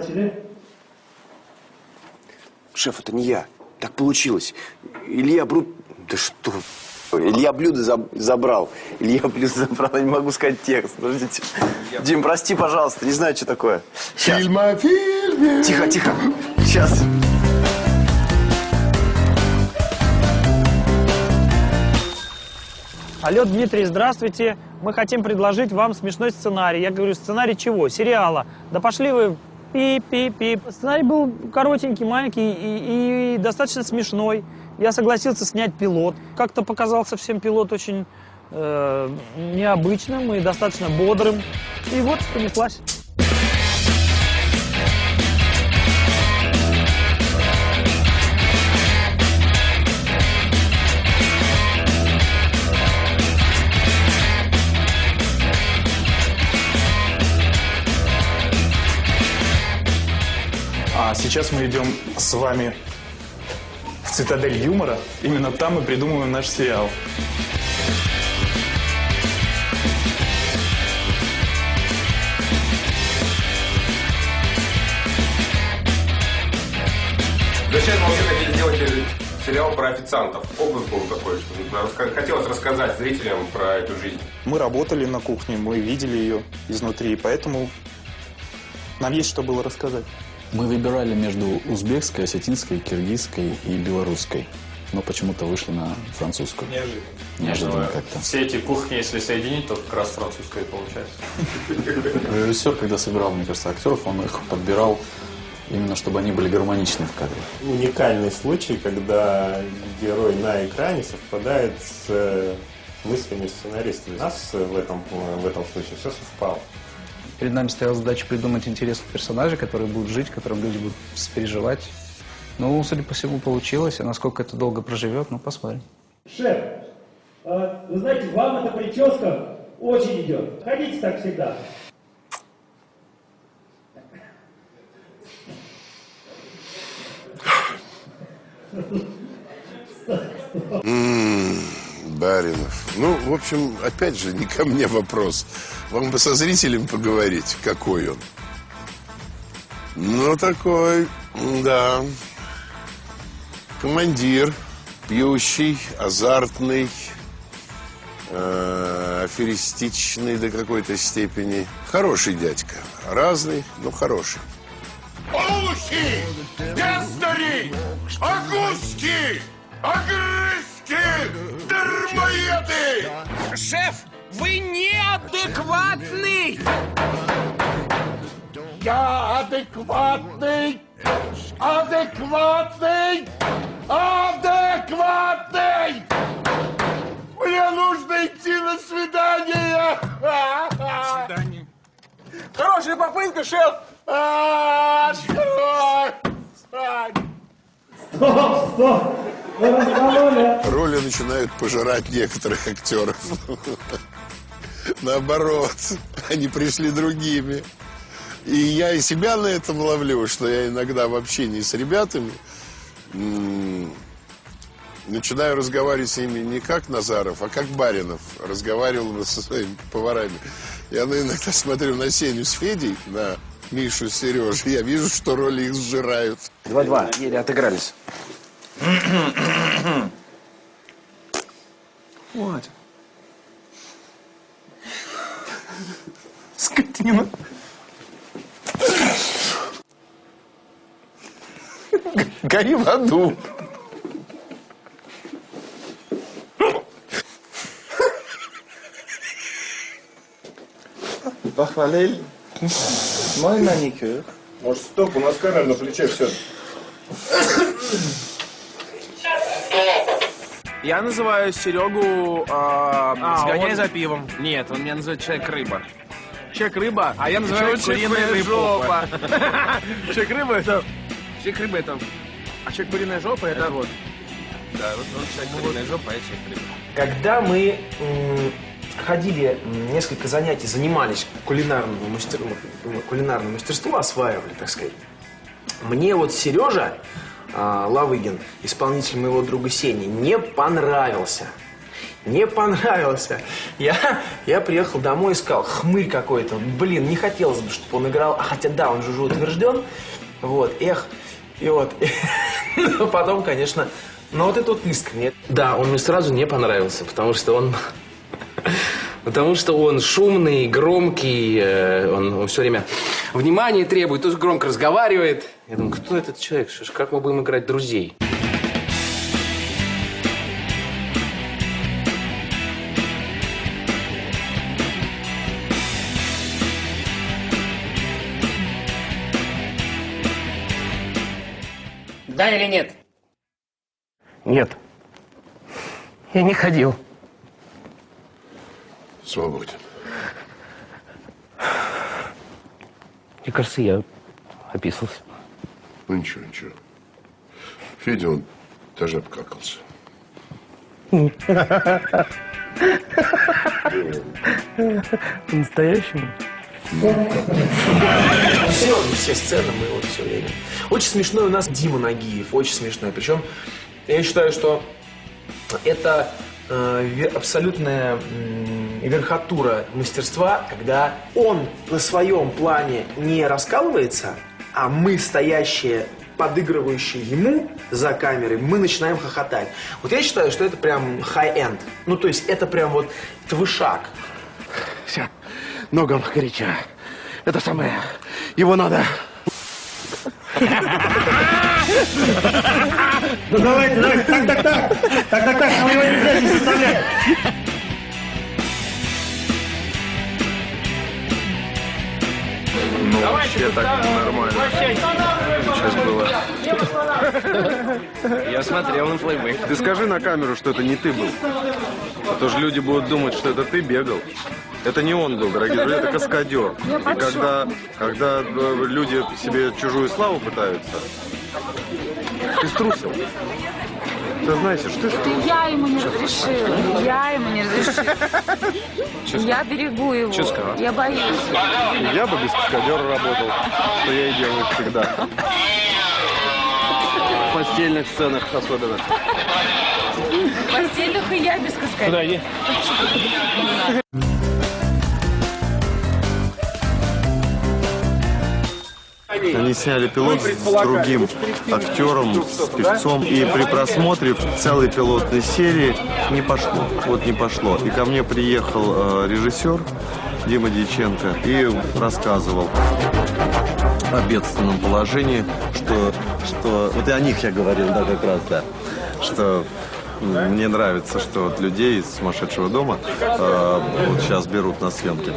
Начали. Шеф, это не я. Так получилось. Илья Да что? Илья блюдо забрал. Илья блюдо забрал. Я не могу сказать текст. Подождите. Дим, прости, пожалуйста. Не знаю, что такое. Фильм. Тихо, тихо. Сейчас. Алло, Дмитрий, здравствуйте. Мы хотим предложить вам смешной сценарий. Я говорю, сценарий чего? Сериала. Да пошли вы. Пип-пип-пип. Сценарий был коротенький, маленький и достаточно смешной. Я согласился снять пилот. Как-то показался всем пилот очень необычным и достаточно бодрым. И вот, понеслась. А сейчас мы идем с вами в цитадель юмора. Именно там мы придумываем наш сериал. Зачем мы вообще хотели сделать сериал про официантов? Опыт был такой, что хотелось рассказать зрителям про эту жизнь. Мы работали на кухне, мы видели ее изнутри, поэтому нам есть что было рассказать. Мы выбирали между узбекской, осетинской, киргизской и белорусской, но почему-то вышли на французскую. Неожиданно как-то. Все эти кухни, если соединить, то как раз французская получается. Режиссер, когда собирал, мне кажется, актеров, он их подбирал именно, чтобы они были гармоничны в кадре. Уникальный случай, когда герой на экране совпадает с мыслями сценариста. У нас в этом случае все совпало. Перед нами стояла задача придумать интересных персонажей, которые будут жить, которым люди будут сопереживать. Ну, судя по всему, получилось. А насколько это долго проживет, ну, посмотрим. Шеф, вы знаете, вам эта прическа очень идет. Ходите так всегда. Баринов. Ну, в общем, опять же, не ко мне вопрос. Вам бы со зрителем поговорить, какой он. Ну, такой, да. Командир, пьющий, азартный, аферистичный до какой-то степени. Хороший дядька. Разный, но хороший. Олухи! Нестори! Агуски! Агрыски! Дармоеды! Шеф, вы неадекватный! Я адекватный! Адекватный! Адекватный! Мне нужно идти на свидание! Свидание. Хорошая попытка, шеф! Стоп! Роли начинают пожирать некоторых актеров. Наоборот, они пришли другими. И я и себя на этом ловлю, что я иногда в общении с ребятами начинаю разговаривать с ними не как Назаров, а как Баринов разговаривал бы со своими поварами. Я иногда смотрю на Сеню с Федей, на Мишу с Сережей, я вижу, что роли их сжирают. 2-2, еле отыгрались. Вот. Скотина. Гори в аду. Похвалили мой маникюр. Может, стоп, у нас камера на плече, все. Я называю Серегу «Сгоняй за пивом». Нет, он меня называет «Человек-рыба». Человек-рыба, а я называю «Куриная жопа». Человек-рыба это... Человек-рыба это... А человек-куриная жопа это вот. Да, вот он человек-куриная жопа, а я человек-рыба. Когда мы ходили, несколько занятий, занимались кулинарным мастерством, осваивали, так сказать, мне вот Сережа Лавыгин, исполнитель моего друга Сени, не понравился. Не понравился. Я приехал домой и сказал, хмырь какой-то. Блин, не хотелось бы, чтобы он играл. А хотя да, он же уже утвержден. Вот, эх. И вот. Но потом, конечно, но вот это вот искренне. Да, он мне сразу не понравился, потому что он шумный, громкий, он все время внимание требует, тоже громко разговаривает. Я думаю, кто этот человек? Как мы будем играть друзей? Да или нет? Нет. Я не ходил. Свободен. Мне кажется, я описался. Ну ничего, ничего. Федя, он даже обкакался. По-настоящему? Все сцены мы вот все время. Очень смешной у нас Дима Нагиев, очень смешной. Причем я считаю, что это абсолютная верхотура мастерства, когда он на своем плане не раскалывается, а мы, стоящие, подыгрывающие ему за камерой, мы начинаем хохотать. Вот я считаю, что это прям high-end. Ну, то есть это прям вот вышаг. Все, ногам горяча. Это самое, его надо... Ну давайте, так, мы его нельзя здесь оставлять. Ну, вообще так нормально. Сейчас было. Я смотрел на плейбэк. Ты скажи на камеру, что это не ты был. А то же люди будут думать, что это ты бегал. Это не он был, дорогие друзья, это каскадер. И когда люди себе чужую славу пытаются, ты струсил. Ты знаешь, что ты Это я ему не разрешила. Я ему не разрешила. Я берегу его. Я боюсь. Я бы без каскадера работал, что я и делаю всегда. В постельных сценах особенно. В постельных и я без каскадера. Куда иди? Они сняли пилот с другим актером, с певцом, и при просмотре целой пилотной серии не пошло. Вот не пошло. И ко мне приехал режиссер Дима Дьяченко и рассказывал о бедственном положении, что вот и о них я говорил, да, как раз, да, что мне нравится, что вот людей из «Сумасшедшего дома» вот сейчас берут на съемки.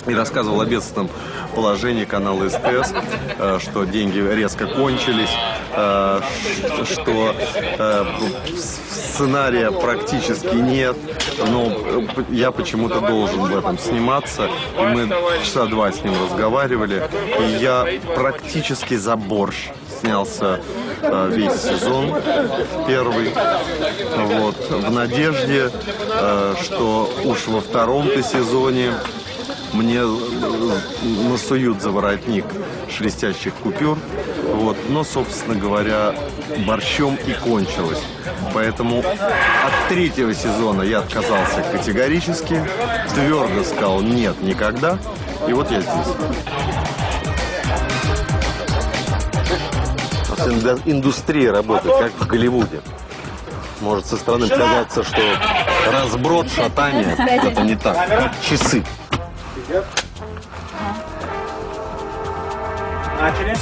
И рассказывал о бедственном положении канала СТС, что деньги резко кончились, что сценария практически нет, но я почему-то должен в этом сниматься. И мы часа 2 с ним разговаривали, и я практически за борщ снялся весь сезон первый, вот, в надежде, что уж во втором-то сезоне мне насуют за воротник шелестящих купюр, вот, но, собственно говоря, борщом и кончилось. Поэтому от 3-го сезона я отказался категорически, твердо сказал нет никогда, и вот я здесь. Индустрия работает, как в Голливуде. Может со стороны казаться, что разброд, шатание, это не так, как часы. Начали.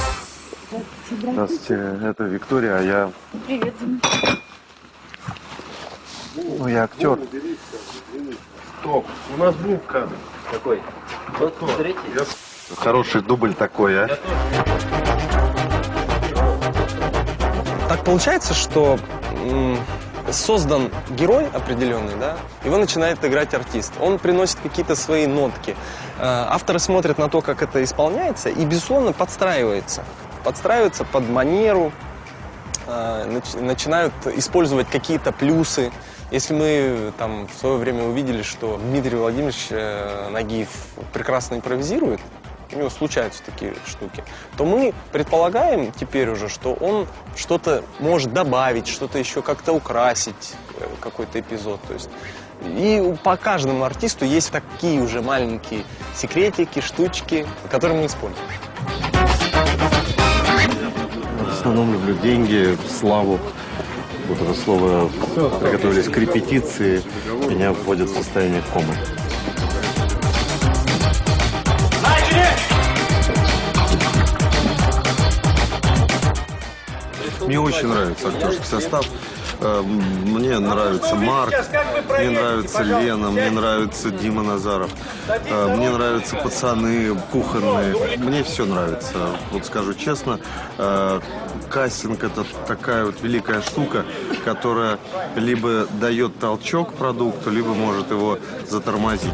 Здравствуйте, это Виктория, а я... Привет, Дима. Ну, я актер. Стоп, у нас был кадр. Какой? Вот, смотрите. Хороший дубль такой, а? Так получается, что создан герой определенный, да, его начинает играть артист. Он приносит какие-то свои нотки. Авторы смотрят на то, как это исполняется, и, безусловно, подстраивается. Подстраивается под манеру, начинают использовать какие-то плюсы. Если мы там в свое время увидели, что Дмитрий Владимирович Нагиев прекрасно импровизирует, у него случаются такие штуки, то мы предполагаем теперь уже, что он что-то может добавить, что-то еще как-то украсить, какой-то эпизод. То есть, и по каждому артисту есть такие уже маленькие секретики, штучки, которые мы используем. В основном люблю деньги, славу. Вот это слово, приготовились к репетиции, меня вводят в состояние комы. Мне очень нравится актерский состав. Мне нравится Марк, мне нравится Лена, мне нравится Дима Назаров, мне нравятся пацаны кухонные. Мне все нравится. Вот скажу честно, кастинг — это такая вот великая штука, которая либо дает толчок продукту, либо может его затормозить.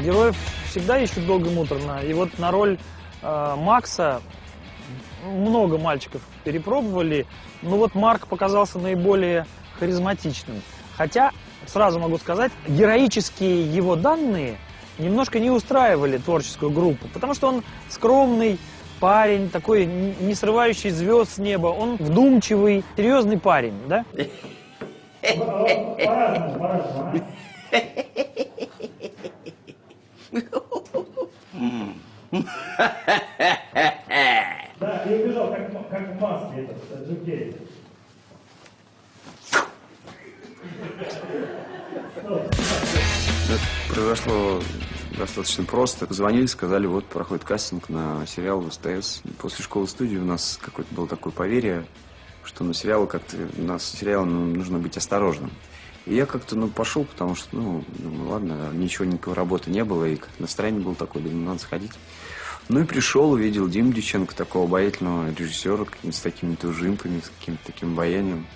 Героев всегда ищут долго и муторно. И вот на роль Макса много мальчиков перепробовали, но вот Марк показался наиболее харизматичным. Хотя, сразу могу сказать, героические его данные немножко не устраивали творческую группу, потому что он скромный парень, такой не срывающий звезд с неба, он вдумчивый, серьезный парень, да? Да, и убежал, как в маске этот Джим Керри. Это произошло достаточно просто. Позвонили, сказали, вот проходит кастинг на сериал в СТС. После школы-студии у нас какое-то было такое поверье, что на сериалы как-то у нас сериалам нужно быть осторожным. И я как-то, пошел, потому что, думаю, ладно, ничего, никакой работы не было, и настроение было такое, думаю, надо сходить. Ну и пришел, увидел Диму Дьяченко, такого обаятельного режиссера, с такими-то ужимками, с каким-то таким обаянием.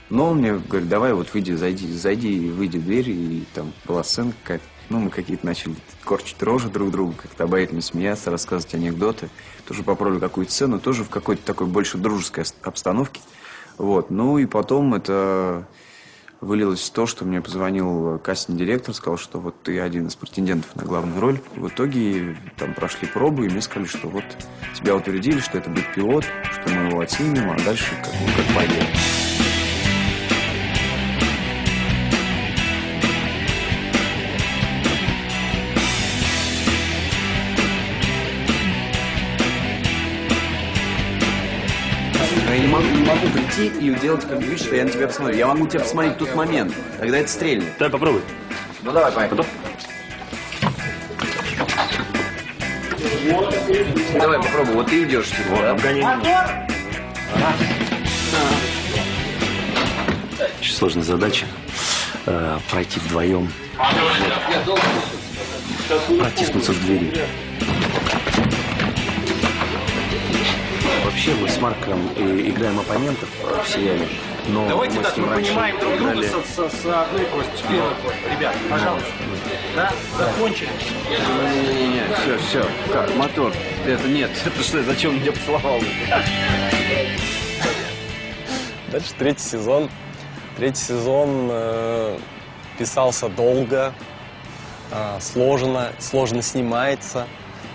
Но он мне говорит, давай вот выйди, зайди и выйди в дверь, и там была сцена какая-то. Мы какие-то начали корчить рожи друг другу, как-то обаятельно смеяться, рассказывать анекдоты. Тоже попробовали какую-то сцену, тоже в какой-то такой больше дружеской обстановке. Вот. Ну и потом это вылилось в то, что мне позвонил кастинг-директор, сказал, что вот ты один из претендентов на главную роль. В итоге там прошли пробы, и мне сказали, что вот тебя утвердили, что это будет пилот, что мы его оценим, а дальше как пойдет. Я не могу прийти и делать как вид, что я на тебя посмотрю. Я могу тебя посмотреть в тот момент, когда это стрельнет. Давай попробуй. Ну давай, поехали. Давай попробуй, вот ты идешь. Вот, да? обгоняй. Очень сложная задача. Пройти вдвоем. Протиснуться к двери. Вообще мы с Марком играем оппонентов в сериале, но давайте мы так, с ним мы раньше понимаем друг друга играли... с одной костью. Ребят, пожалуйста. Да? Закончили. Не-не-не, все. Как, мотор. Это нет, это что, зачем меня поцеловал? Дальше третий сезон. Третий сезон писался долго, сложно снимается.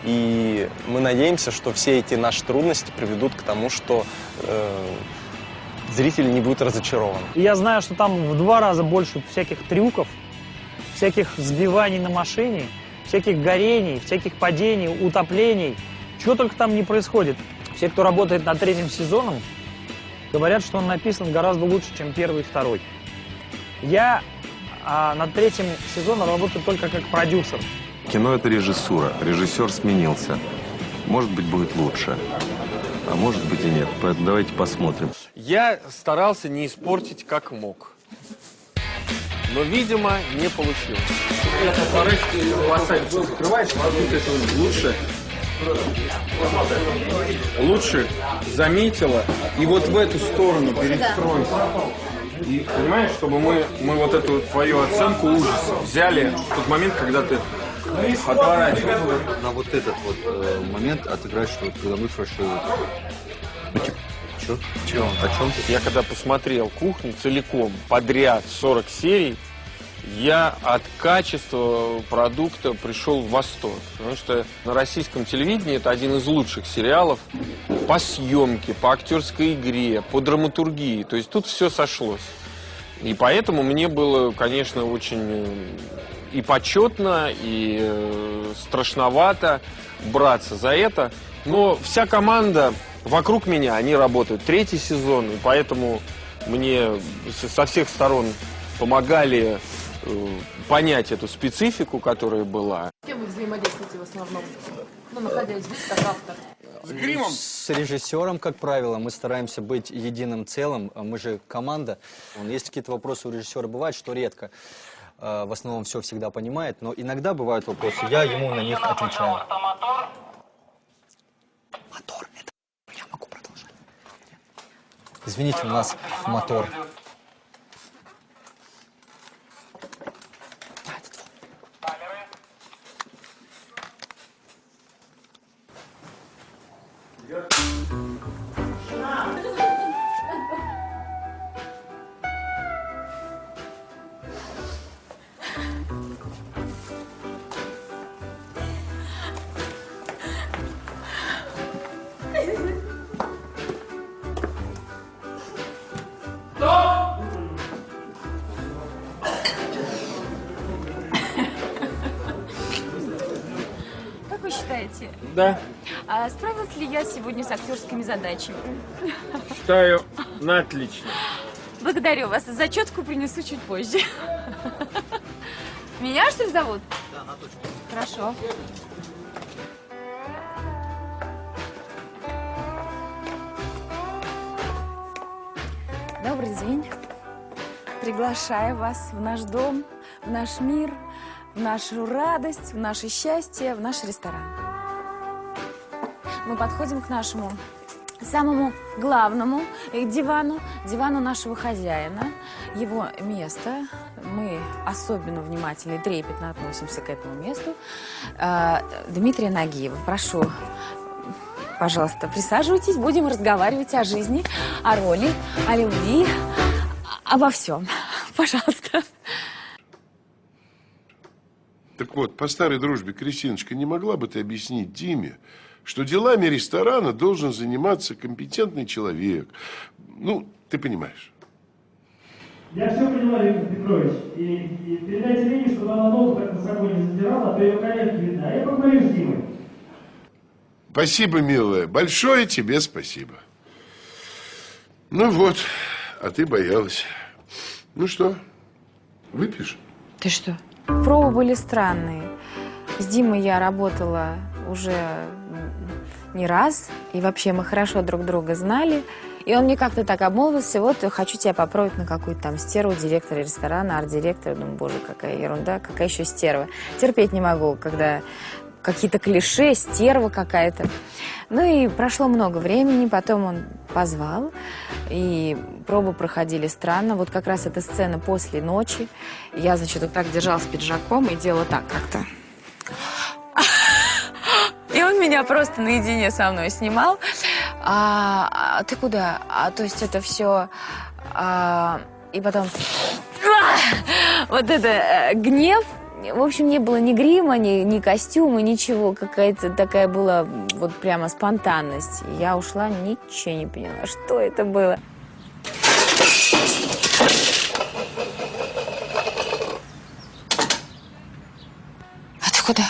И мы надеемся, что все эти наши трудности приведут к тому, что зритель не будет разочарован. Я знаю, что там в 2 раза больше всяких трюков, всяких сбиваний на машине, всяких горений, всяких падений, утоплений. Чего только там не происходит. Все, кто работает над 3-м сезоном, говорят, что он написан гораздо лучше, чем 1-й и 2-й. Я над 3-м сезоном работаю только как продюсер. Кино — это режиссура. Режиссер сменился. Может быть, будет лучше. А может быть и нет. Поэтому давайте посмотрим. Я старался не испортить как мог. Но, видимо, не получилось. Я постараюсь васаби закрываешь, может быть, это лучше. лучше заметила и вот в эту сторону перестройку. И понимаешь, чтобы мы вот эту твою оценку ужаса взяли в тот момент, когда ты отворачиваешь. На вот этот вот момент отыграть, что вот когда выфрашивают. Ну, типа, чё? О чем ты? Я когда посмотрел «Кухню» целиком, подряд, 40 серий, я от качества продукта пришел в восторг. Потому что на российском телевидении это один из лучших сериалов по съемке, по актерской игре, по драматургии. То есть тут все сошлось. И поэтому мне было, конечно, очень и почетно, и страшновато браться за это. Но вся команда вокруг меня, они работают 3-й сезон, и поэтому мне со всех сторон помогали понять эту специфику, которая была. С кем вы взаимодействуете в основном? Ну, находясь здесь, как автор. С гримом? С режиссером, как правило, мы стараемся быть единым целым. Мы же команда. Если какие-то вопросы у режиссера бывают, что редко. В основном все всегда понимает, но иногда бывают вопросы, я ему на них отвечаю. Мотор, это... Я могу продолжать. Извините, у нас мотор. Как вы считаете? Да. А справилась ли я сегодня с актерскими задачами? Считаю, на отлично. Благодарю вас. Зачетку принесу чуть позже. Меня, что ли, зовут? Да, на точку. Хорошо. Добрый день. Приглашаю вас в наш дом, в наш мир, в нашу радость, в наше счастье, в наш ресторан. Мы подходим к нашему самому главному дивану нашего хозяина, его место. Мы особенно внимательно и трепетно относимся к этому месту. Дмитрия Нагиева, прошу, пожалуйста, присаживайтесь, будем разговаривать о жизни, о роли, о любви, обо всем. Пожалуйста. Так вот, по старой дружбе, Кристиночка, не могла бы ты объяснить Диме, что делами ресторана должен заниматься компетентный человек? Ну, ты понимаешь. Я все поняла, Виктор Петрович. И передайте Лене, чтобы она ногу так высоко не задирала, а то ее коленки видно. А я поговорю с Димой. Спасибо, милая. Большое тебе спасибо. Ну вот, а ты боялась. Ну что, выпьешь? Ты что? Пробы были странные. С Димой я работала уже не раз, и вообще мы хорошо друг друга знали. И он мне как-то так обмолвился, вот, хочу тебя попробовать на какую-то там стерву директора ресторана, арт-директора. Думаю, боже, какая ерунда, какая еще стерва. Терпеть не могу, когда какие-то клише, стерва какая-то. Ну и прошло много времени, потом он позвал, и пробы проходили странно. Вот как раз эта сцена после ночи. Я, значит, вот так держалась пиджаком и делала так как-то. И он меня просто наедине со мной снимал. Ты куда? То есть это все... и потом... вот это гнев. В общем, не было ни грима, ни костюма, ничего. Какая-то такая была вот прямо спонтанность. Я ушла, ничего не поняла, что это было. А ты куда?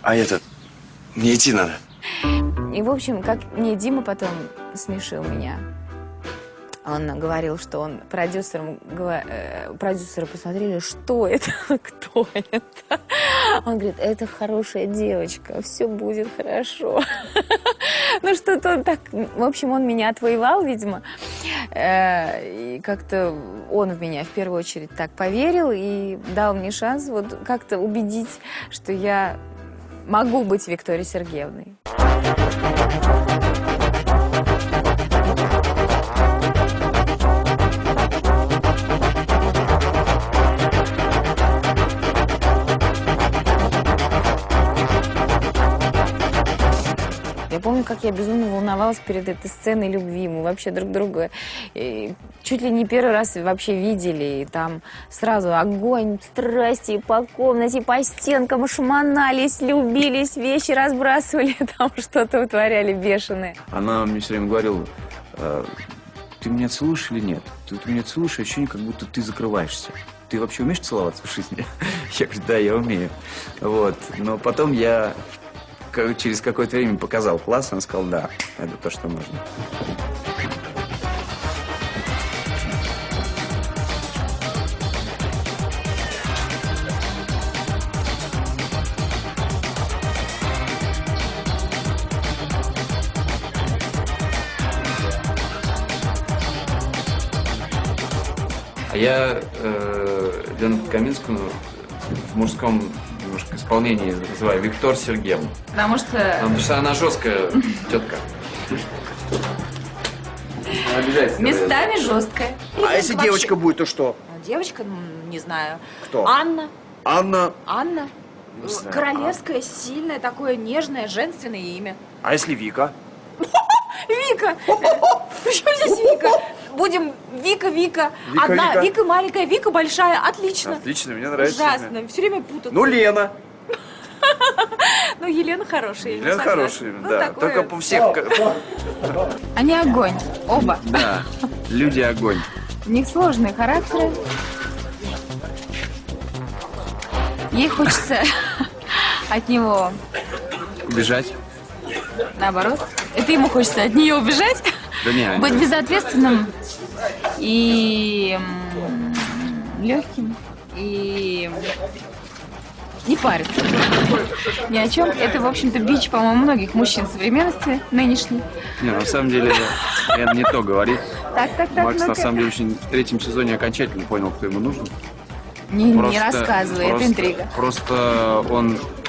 А мне идти надо. И, в общем, как мне Дима потом смешил меня. Он говорил, что он продюсеры посмотрели, что это, кто это. Он говорит, это хорошая девочка, все будет хорошо. Ну, что-то он так... В общем, он меня отвоевал, видимо. И как-то он в меня в первую очередь так поверил и дал мне шанс вот как-то убедить, что я могу быть Викторией Сергеевной. Я помню, как я безумно волновалась перед этой сценой любви. Мы вообще друг друга чуть ли не первый раз вообще видели. И там сразу огонь, страсти по комнате, по стенкам, шмонались, любились, вещи разбрасывали, там что-то вытворяли бешеное. Она мне все время говорила: ты меня целуешь или нет? Ты меня целуешь, ощущение, как будто ты закрываешься. Ты вообще умеешь целоваться в жизни? Я говорю: да, я умею. Вот. Но потом я через какое-то время показал класс, она сказала: да, это то, что нужно. А я Лену Каминскую в мужском немножко исполнении называю Виктор Сергеевна. Потому что она жесткая тетка. Обязательно. Местами жесткая. А если девочка будет, то что? Девочка, не знаю. Кто? Анна. Анна. Анна. Не знаю. Королевское, сильное, такое нежное, женственное имя. А если Вика? Вика! Причем здесь Вика? Будем Вика. Вика, Одна Вика. Вика маленькая, Вика большая. Отлично. Отлично, мне нравится. Ужасно. Все время путаться. Ну, Лена. Ну, Елена хорошая. Елена хорошая, Ну, да. такое. Только по всех... Они огонь, оба. Да, люди огонь. У них сложные характеры. Ей хочется от него Убежать? наоборот. Это ему хочется от нее убежать. Да не, Быть безответственным и легким, и не париться ни о чем. Это, в общем-то, бич, по-моему, многих мужчин современности нынешней. Не, на самом деле, это не то говорит. Так, Макс, на ну-ка. самом деле, очень в третьем сезоне окончательно понял, кто ему нужен. Не рассказывай, это интрига. Просто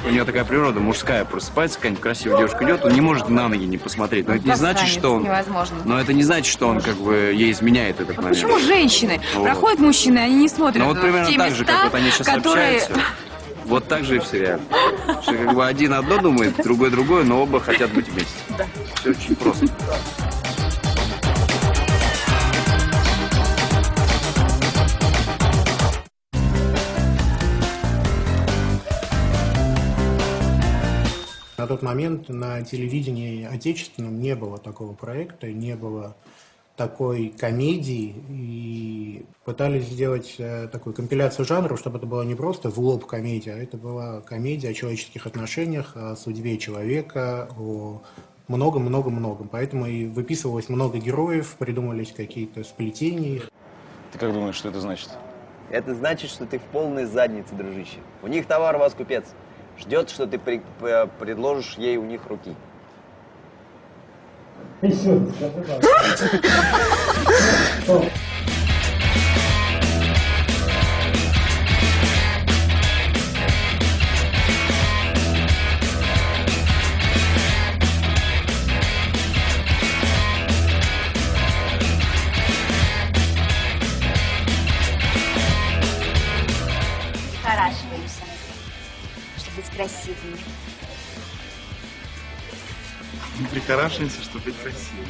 у него такая природа мужская, просыпается, какая-нибудь красивая девушка идет, он не может на ноги не посмотреть. Но это не значит, что он... Невозможно. Но это не значит, что он как бы ей изменяет этот момент. Почему женщины? Вот. Проходят мужчины, они не смотрят Ну вот примерно те так места, же, как вот они сейчас которые... общаются. Вот так же и в сериале. Что как бы один одно думает, другой другое, но оба хотят быть вместе. Все очень просто. На тот момент на телевидении отечественном не было такого проекта, не было такой комедии, и пытались сделать такую компиляцию жанров, чтобы это была не просто в лоб комедия, а это была комедия о человеческих отношениях, о судьбе человека, о многом-многом-многом. Поэтому и выписывалось много героев, придумывались какие-то сплетения. Ты как думаешь, что это значит? Это значит, что ты в полной заднице, дружище. У них товар, у вас купец. Ждет, что ты предложишь ей у них руки. Прихорашиваемся, чтобы быть красивыми. Мы прихорашиваемся, чтобы быть красивыми.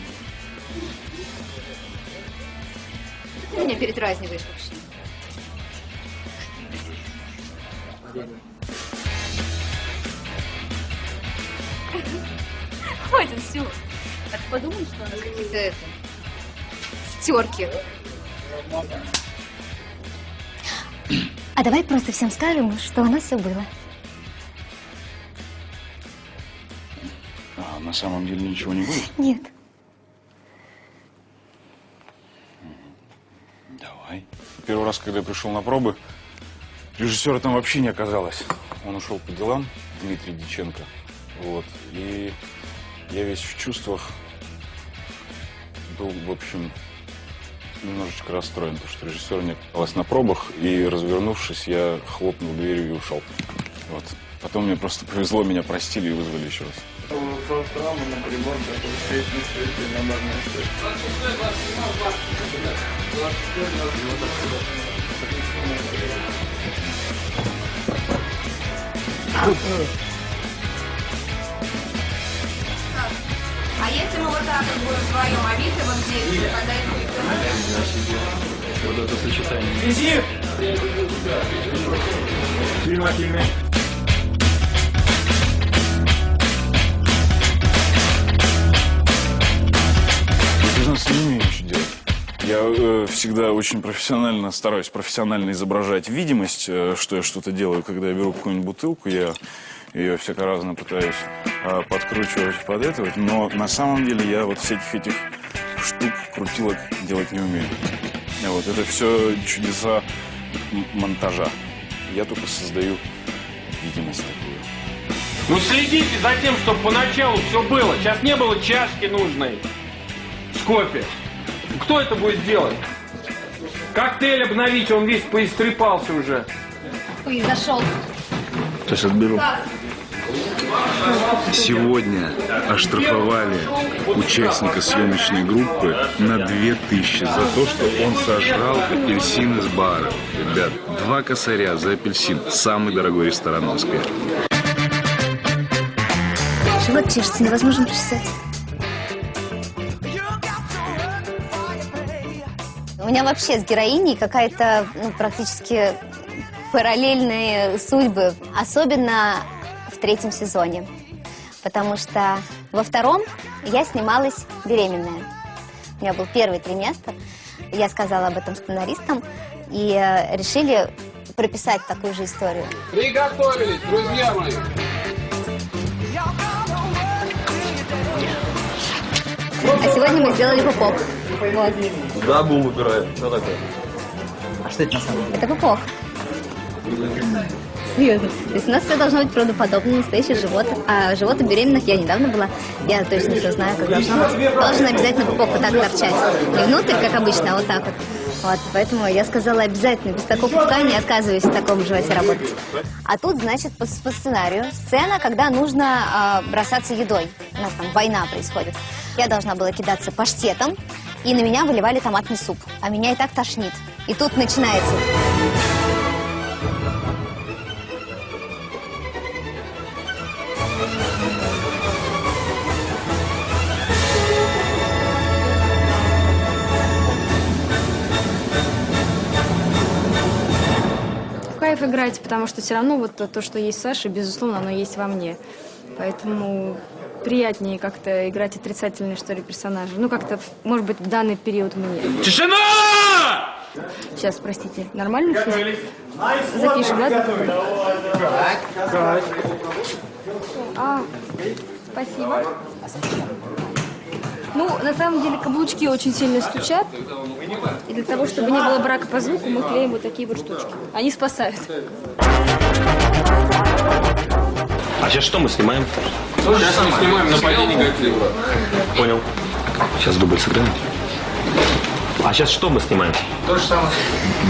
Ты меня передразниваешь вообще. Хватит, все. А ты подумай, что у нас какие-то терки. А давай просто всем скажем, что у нас все было. А на самом деле ничего не будет? Нет. Давай. Первый раз, когда я пришел на пробы, режиссера там вообще не оказалось. Он ушел по делам, Дмитрий Дьяченко. Вот. И я весь в чувствах был, в общем, немножечко расстроен, потому что режиссера не оказалось на пробах. И, развернувшись, я хлопнул дверью и ушел. Вот. Потом мне просто повезло, меня простили и вызвали еще раз. А если мы вот так вот будем вдвоем, а Витя вот здесь, когда это... Вот это сочетание. Визит! Внимательно. Я не умею ничего делать. Я всегда очень стараюсь профессионально изображать видимость, что я что-то делаю. Когда я беру какую-нибудь бутылку, я ее всяко-разно пытаюсь подкручивать, подэтовать. Но на самом деле я вот всяких этих штук, крутилок делать не умею. Вот, это все чудеса монтажа. Я только создаю видимость такую. Ну следите за тем, чтобы поначалу все было. Сейчас не было чашки нужной с кофе. Кто это будет делать? Коктейль обновить, он весь поистрепался уже. Ой, зашел. Сейчас отберу. Сегодня оштрафовали участника съемочной группы на 2000 за то, что он сожрал апельсин из бара. Ребят, 2 косаря за апельсин. Самый дорогой ресторан в Москве. Живот чешется, невозможно почесать. У меня вообще с героиней какая-то, практически параллельные судьбы. Особенно в 3-м сезоне. Потому что во 2-м я снималась беременная. У меня был 1-й триместр. Я сказала об этом сценаристам. И решили прописать такую же историю. Приготовились, друзья мои. А сегодня мы сделали пупок. Вот. Да, бум убирает. Что такое? А что это на самом деле? Это пупок. Серьезно. То есть у нас все должно быть правдоподобно, настоящий живот. А живот у беременных я недавно была. Я точно все знаю, как должно быть. Должен обязательно пупок вот так торчать. Не внутрь, как обычно, а вот так вот. Вот, поэтому я сказала обязательно, без такого пупка не отказываюсь в таком животе работать. А тут, значит, по сценарию сцена, когда нужно бросаться едой. У нас там война происходит. Я должна была кидаться паштетом, и на меня выливали томатный суп. А меня и так тошнит. И тут начинается... Кайф играть, потому что все равно вот то, что есть в Саше, безусловно, оно есть во мне. Поэтому приятнее как-то играть отрицательные, что ли, персонажи. Ну, как-то, может быть, в данный период мне. Тишина! Сейчас, простите, нормально все? Запишем, да? Так. Спасибо. Ну, на самом деле, каблучки очень сильно стучат. И для того, чтобы не было брака по звуку, мы клеим вот такие вот штучки. Они спасают. А сейчас что мы снимаем? Сейчас мы снимаем нападение негатива. Понял. Сейчас дубль сыграем. А сейчас что мы снимаем? То же самое.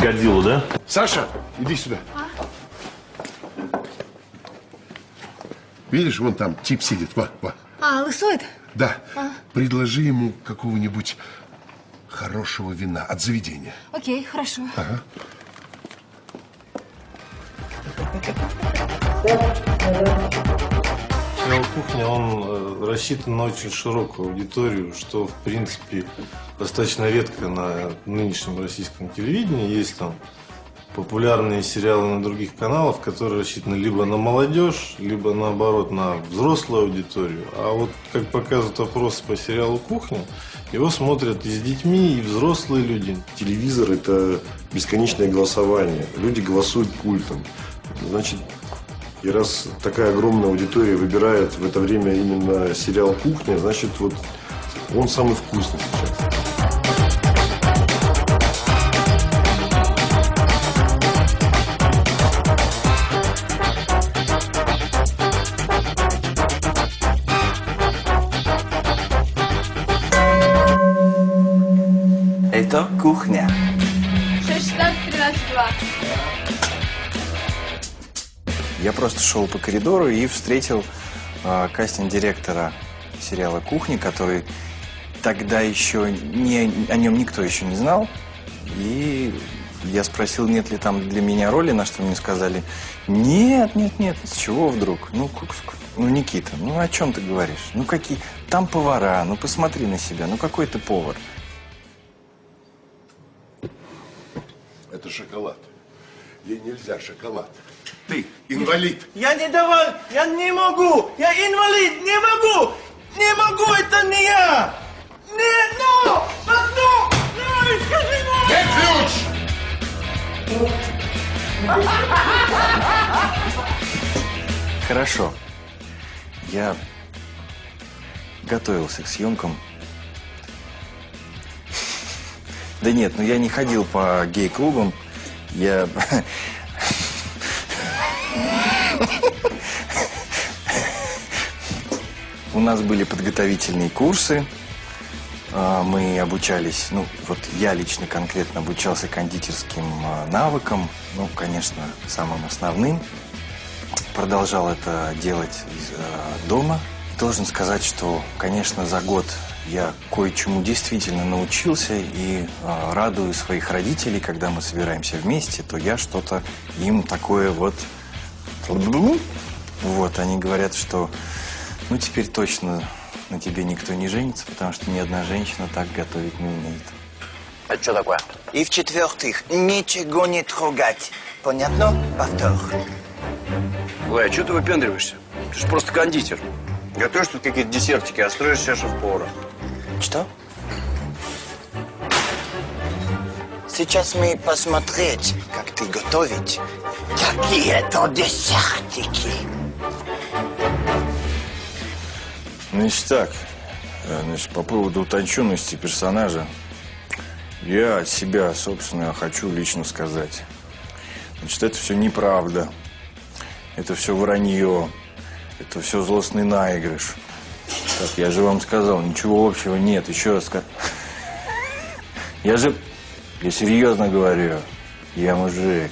Годзиллу, да? Саша, иди сюда. Видишь, вон там тип сидит. Во. лысоид? Да. Предложи ему какого-нибудь хорошего вина от заведения. Окей, хорошо. Ага. Сериал «Кухня», он рассчитан на очень широкую аудиторию, что, в принципе, достаточно редко на нынешнем российском телевидении. Есть там популярные сериалы на других каналах, которые рассчитаны либо на молодежь, либо, наоборот, на взрослую аудиторию. А вот, как показывают опросы по сериалу «Кухня», его смотрят и с детьми, и взрослые люди. Телевизор – это бесконечное голосование. Люди голосуют пультом. Значит, и раз такая огромная аудитория выбирает в это время именно сериал «Кухня», значит, вот он самый вкусный сейчас. Это «Кухня». 6, 16, 13, 2. Я просто шел по коридору и встретил кастинг-директора сериала «Кухня», который тогда еще о нем никто еще не знал. И я спросил, нет ли там для меня роли, на что мне сказали: нет, нет, нет. С чего вдруг? Ну, Никита, ну о чем ты говоришь? Ну какие? Там повара, ну посмотри на себя, ну какой ты повар? Это шоколад. Ей нельзя шоколад. Ты инвалид. Я не давал, я не могу, я инвалид, не могу, это не я. Не, ну, скажи, ну. Дай ключ! Хорошо. Я готовился к съемкам. Да нет, ну я не ходил по гей-клубам. Я... У нас были подготовительные курсы. Мы обучались, ну, вот я лично конкретно обучался кондитерским навыкам. Ну, конечно, самым основным. Продолжал это делать дома. Должен сказать, что, конечно, за год я кое-чему действительно научился и радую своих родителей, когда мы собираемся вместе, то я что-то им такое вот... Вот, они говорят, что ну теперь точно на тебе никто не женится, потому что ни одна женщина так готовить не умеет. Это что такое? И в-четвертых, ничего не трогать. Понятно? Повтор. Ой, а что ты выпендриваешься? Ты же просто кондитер. Готовишь тут какие-то десертики, а строишь себя шеф-повара. Что? Сейчас мы посмотреть, как ты готовить. Какие-то десертики. Значит так, значит, по поводу утонченности персонажа, я от себя, собственно, хочу лично сказать. Значит, это все неправда, это все вранье, это все злостный наигрыш. Так, я же вам сказал, ничего общего нет, еще раз скажу. Я серьезно говорю, я мужик.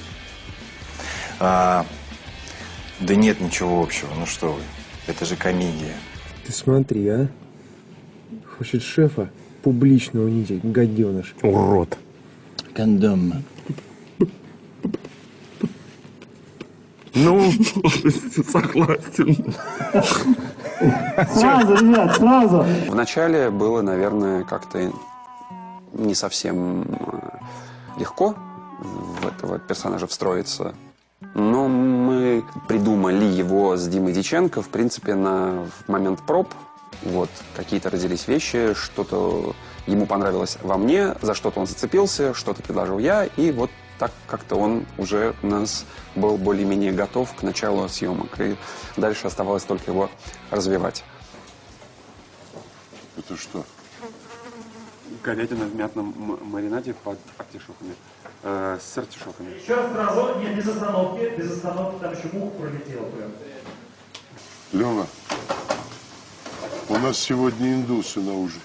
Да нет ничего общего, ну что вы, это же комедия. Ты смотри, а? Хочет шефа публично унизить, гаденыш. Урод. Кондом. Ну, согласен. Сразу, ребят, сразу. Вначале было, наверное, как-то не совсем легко в этого персонажа встроиться. Но мы придумали его с Димой Дьяченко, в принципе, в момент проб. Вот, какие-то родились вещи, что-то ему понравилось во мне, за что-то он зацепился, что-то предложил я, и вот так как-то он уже у нас был более-менее готов к началу съемок. И дальше оставалось только его развивать. Это что? Говядина в мятном маринаде под артишоками. С артишоками. Еще раз сразу, нет, без остановки, там еще муха пролетела прям. Лёва, у нас сегодня индусы на ужин.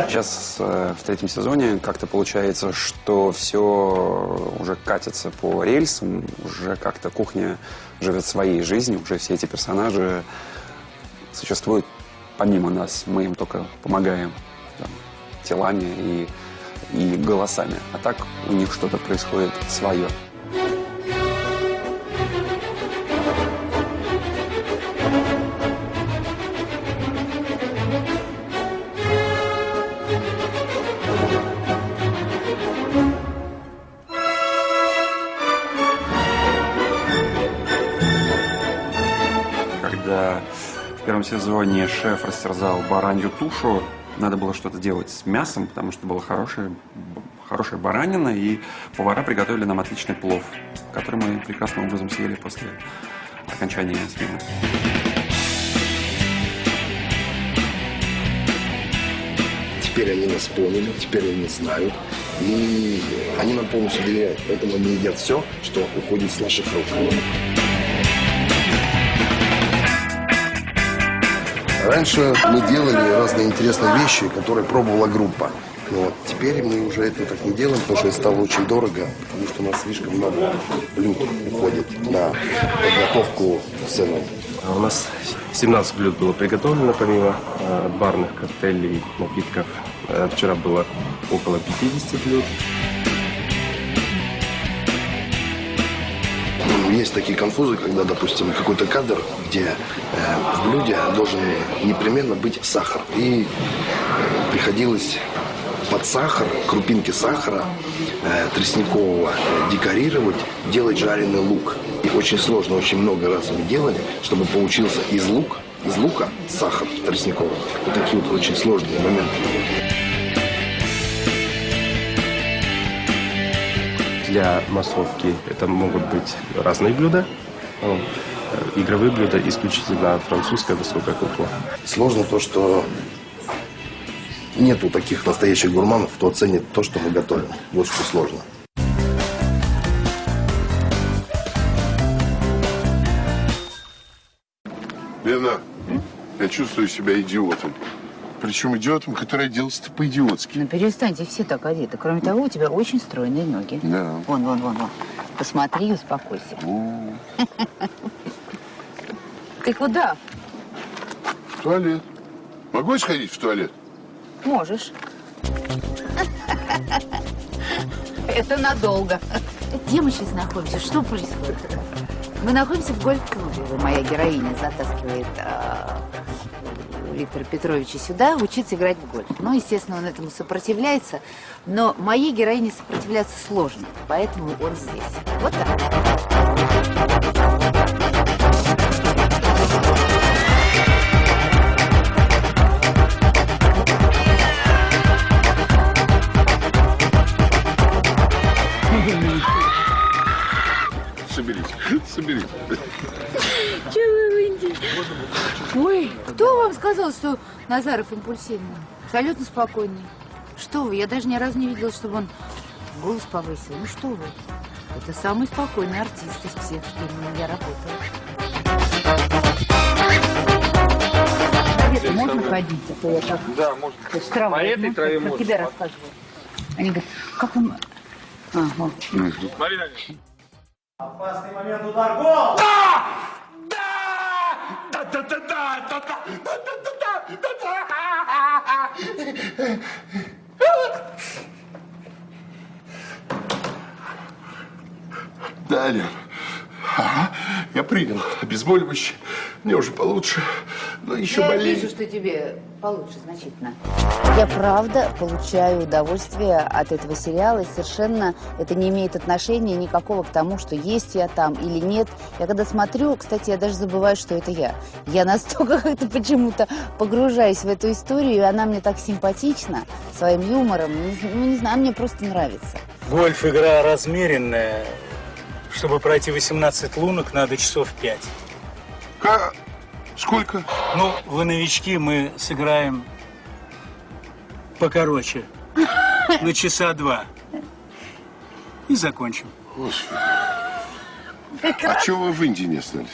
Сейчас в третьем сезоне как-то получается, что все уже катится по рельсам, уже как-то кухня живет своей жизнью, уже все эти персонажи существуют помимо нас, мы им только помогаем там, телами и голосами, а так у них что-то происходит свое. Когда в первом сезоне шеф растерзал баранью тушу, надо было что-то делать с мясом, потому что была хорошая баранина, и повара приготовили нам отличный плов, который мы прекрасным образом съели после окончания смены. Теперь они нас поняли, теперь они нас знают, и они нам полностью доверяют, поэтому они едят все, что уходит с наших рук. Раньше мы делали разные интересные вещи, которые пробовала группа. Ну, вот. Теперь мы уже это так не делаем, потому что это стало очень дорого, потому что у нас слишком много блюд уходит на подготовку сцены. У нас 17 блюд было приготовлено, помимо барных коктейлей, напитков. Вчера было около 50 блюд. Есть такие конфузы, когда, допустим, какой-то кадр, где в блюде должен непременно быть сахар. И приходилось под сахар, крупинки сахара тростникового декорировать, делать жареный лук. И очень сложно, очень много раз мы делали, чтобы получился из лука сахар тростниковый. Вот такие вот очень сложные моменты. Для массовки это могут быть разные блюда. Игровые блюда исключительно французская высокая кухня. Сложно то, что нету таких настоящих гурманов, кто оценит то, что мы готовим. Вот что сложно. Лена, я чувствую себя идиотом. Причем идиотом, который оделся по-идиотски. Ну перестаньте, все так одеты. Кроме того, у тебя очень стройные ноги. Да. Вон. Посмотри и успокойся. Ты куда? В туалет. Могу я сходить в туалет? Можешь. Это надолго. Где мы сейчас находимся? Что происходит? Мы находимся в гольф-клубе. Моя героиня затаскивает Виктора Петровича сюда учиться играть в гольф. Ну, естественно, он этому сопротивляется, но моей героине сопротивляться сложно, поэтому он здесь. Вот так. Соберись. Чего вы выйдете? Ой, кто вам сказал, что Назаров импульсивный? Абсолютно спокойный. Что вы, я даже ни разу не видела, чтобы он голос повысил. Ну что вы, это самый спокойный артист из всех, с кем я работала. Совет, можно ходить? А то я так... Да, можно. По этой траве можно. Тебе рассказывают. Они говорят, как он... Ага. Марина. Опасный момент, удар, гол! Да, Лен. Ага, я принял обезболивающее. Мне уже получше, но еще Я болезнь. вижу, что тебе получше значительно. Я правда получаю удовольствие от этого сериала, и совершенно это не имеет отношения никакого к тому, что есть я там или нет. Я когда смотрю, кстати, я даже забываю, что это я. Я настолько как-то почему-то погружаюсь в эту историю, и она мне так симпатична своим юмором. Не знаю, мне просто нравится. Гольф – игра размеренная. Чтобы пройти 18 лунок, надо часов 5. Сколько? Ну, вы новички, мы сыграем покороче. На часа 2. И закончим. Господи. А чего вы в Индии не остались?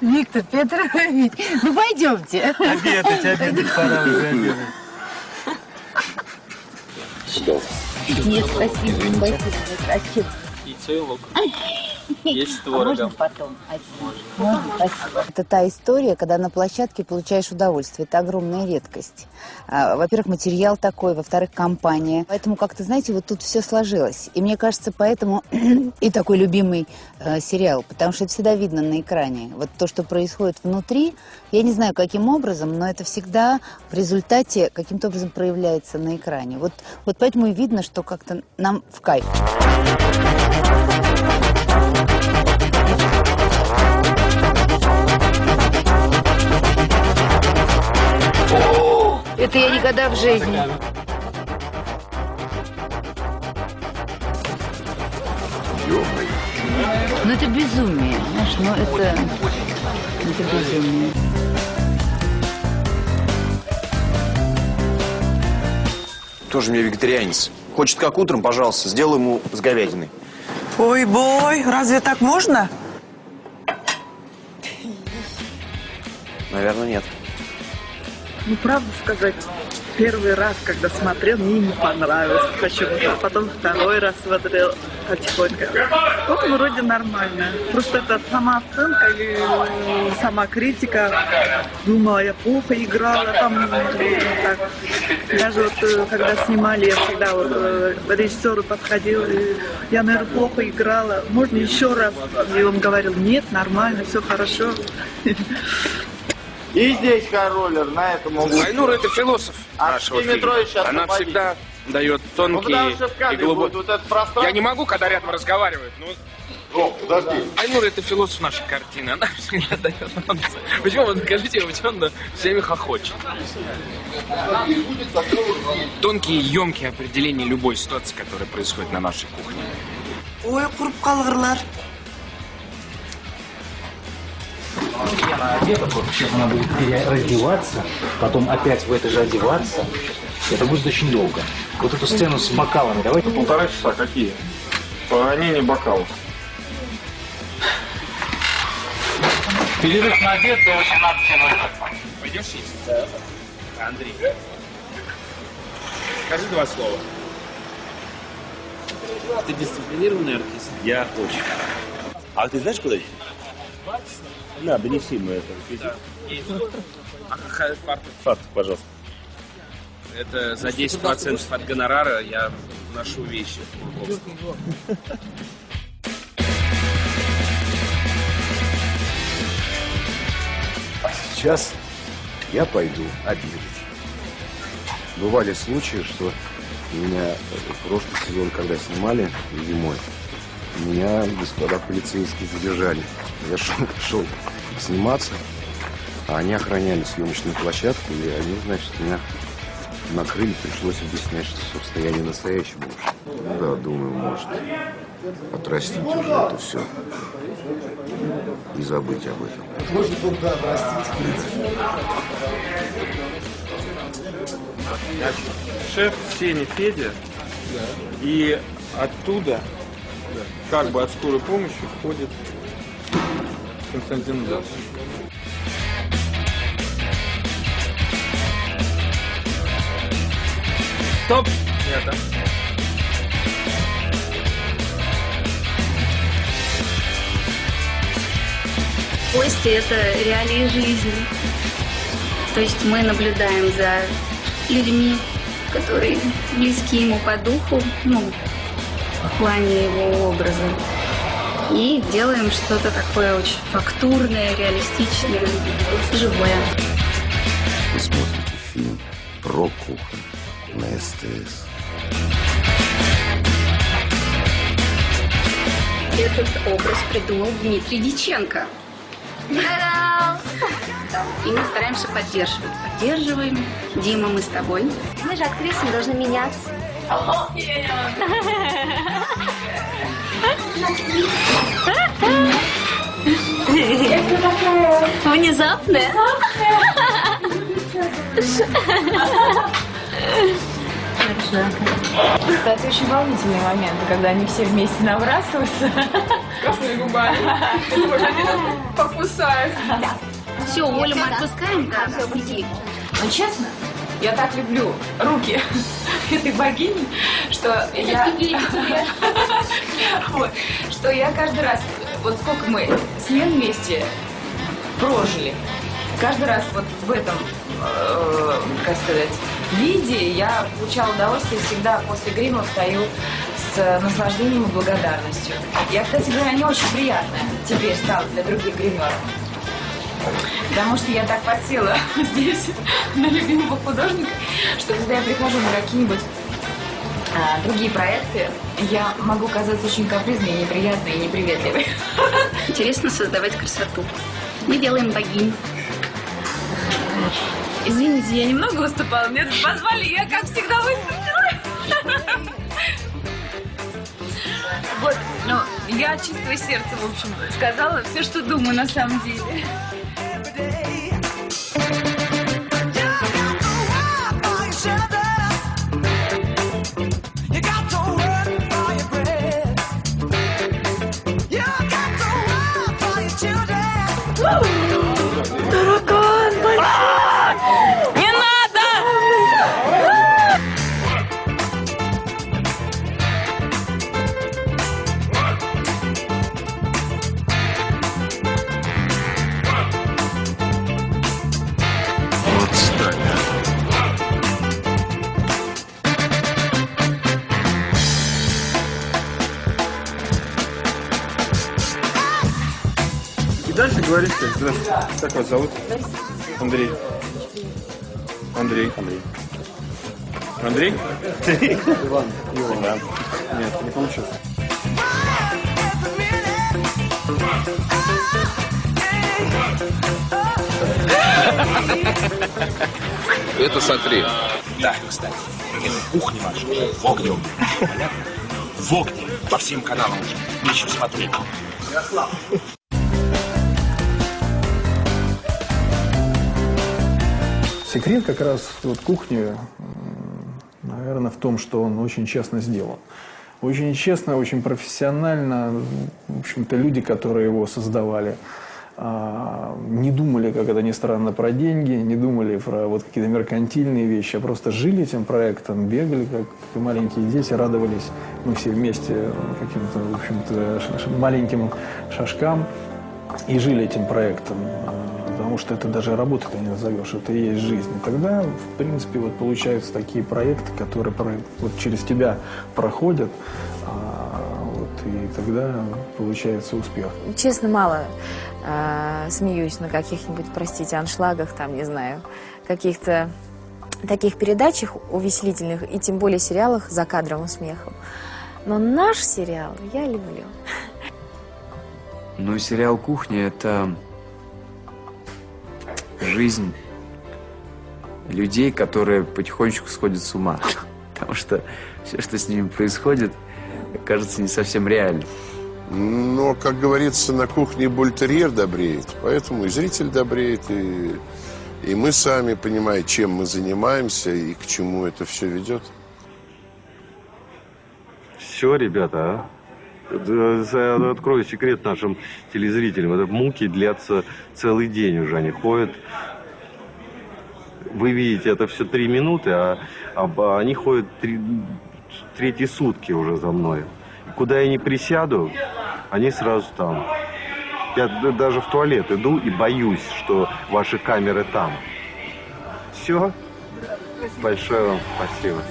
Виктор Петрович, ну пойдемте. Обедать пора уже обедать. Нет, спасибо. Яйцо и лук. Есть с творогом. Можно потом? Можно, спасибо. Это та история, когда на площадке получаешь удовольствие. Это огромная редкость. Во-первых, материал такой, во-вторых, компания. Поэтому, как-то, знаете, вот тут все сложилось. И мне кажется, поэтому и такой любимый сериал. Потому что это всегда видно на экране. Вот то, что происходит внутри, я не знаю, каким образом, но это всегда в результате каким-то образом проявляется на экране. Вот поэтому и видно, что как-то нам в кайф. Это я никогда в жизни. Ну это безумие, знаешь, ну это безумие. Тоже мне вегетарианец. Хочет как утром, пожалуйста, сделай ему с говядиной. Ой, бой, разве так можно? Наверное, нет. Ну, правду сказать, первый раз, когда смотрел, мне не понравилось почему-то. А потом второй раз смотрел потихоньку. Вот вроде нормально. Просто это самооценка и сама критика. Думала, я плохо играла. Там, так. Даже вот когда снимали, я всегда вот режиссеру подходил. И я, наверное, плохо играла. Можно еще раз? И он говорил, нет, нормально, все хорошо. И здесь роллер на этом углу. Айнур — это философ нашего фильма. Она освободить. всегда дает тонкие и глубокие... Вот Я не могу, когда рядом разговаривают. подожди. Айнур — это философ нашей картины. Она всегда дает тонкие. Почему, вы скажите, почему она все время хохочет? Тонкие, емкие определения любой ситуации, которая происходит на нашей кухне. Ой, куруп калгырлар. Одета, сейчас она будет раздеваться, потом опять в это же одеваться. Это будет очень долго. Вот эту сцену с бокалами давайте. 1,5 часа какие? По ранению бокалов. Перерыв на обед до 18:00. Пойдешь есть? Да. Андрей, скажи 2 слова. Ты дисциплинированный артист? Я очень. А ты знаешь, куда идти? На, донеси мы это. А какая фартук? Фартук, пожалуйста. Это за 10% от гонорара я ношу вещи. А сейчас я пойду обедать. Бывали случаи, что меня в прошлый сезон, когда снимали зимой, меня господа полицейские задержали. Я шел сниматься, а они охраняли съемочную площадку, и они, значит, меня накрыли, пришлось объяснять, что в состоянии настоящего уже. Да, думаю, может отрастить уже это все и забыть об этом. Может, Бог, да, простить. Шеф Сеня Федя, и оттуда, как бы от скорой помощи, входит Константин Дас. Стоп! Нет, Кости — это реалии жизни. То есть мы наблюдаем за людьми, которые близки ему по духу, в плане его образа. И делаем что-то такое очень фактурное, реалистичное, живое. Вы смотрите фильм про кухню на СТС. Этот образ придумал Дмитрий Дьяченко. И мы стараемся поддерживать. Поддерживаем. Дима, мы с тобой. Мы же актрисы, мы должны меняться. Внезапная. Это очень волнительные моменты, когда они все вместе набрасываются. Красными губами. Покусают. Все, Олю мы отпускаем, да, все, беги. Но честно, я так люблю руки этой богини, что я каждый раз, вот сколько мы смен вместе прожили, каждый раз вот в этом, как сказать, виде я получала удовольствие, всегда после грима встаю с наслаждением и благодарностью. Я, кстати говоря, не очень приятная теперь стала для других гримеров. Потому что я так подсела здесь на любимого художника, что когда я прихожу на какие-нибудь другие проекты, я могу казаться очень капризной, неприятной и неприветливой. Интересно создавать красоту. Мы делаем богинь. Извините, я немного выступала, мне тут позвали, я, как всегда, выступила. Вот, но я чистое сердце, в общем, сказала все, что думаю на самом деле. Таракан! говорите? Здравствуйте. Как вас зовут? Андрей. Андрей. Андрей? Иван. Нет, не получилось. Это смотри. Да, кстати, кухня ваша в огне. Понятно? В огне. По всем каналам уже. Нечего смотреть. Секрет как раз вот кухни, наверное, в том, что он очень честно сделан. Очень честно, очень профессионально. В общем-то, люди, которые его создавали, не думали, как это ни странно, про деньги, не думали про вот какие-то меркантильные вещи, а просто жили этим проектом, бегали, как маленькие дети, радовались. Мы все вместе каким-то, в общем-то, маленьким шажкам и жили этим проектом. Потому что это даже работой не назовешь, это и есть жизнь. И тогда, в принципе, вот получаются такие проекты, которые вот через тебя проходят, и тогда получается успех. Честно, мало смеюсь на каких-нибудь, простите, аншлагах, там, не знаю, каких-то таких передачах увеселительных, и тем более сериалах за кадровым смехом. Но наш сериал я люблю. Ну, сериал «Кухня» — это жизнь людей, которые потихонечку сходят с ума. Потому что все, что с ними происходит, кажется не совсем реальным. Но, как говорится, на кухне бультерьер добреет, поэтому и зритель добреет, и мы сами понимаем, чем мы занимаемся и к чему это все ведет. Все, ребята, открою секрет нашим телезрителям. Это муки длятся целый день уже. Они ходят. Вы видите, это все 3 минуты, а они ходят третьи сутки уже за мной. И куда я не присяду, они сразу там. Я даже в туалет иду и боюсь, что ваши камеры там. Все. Большое вам спасибо.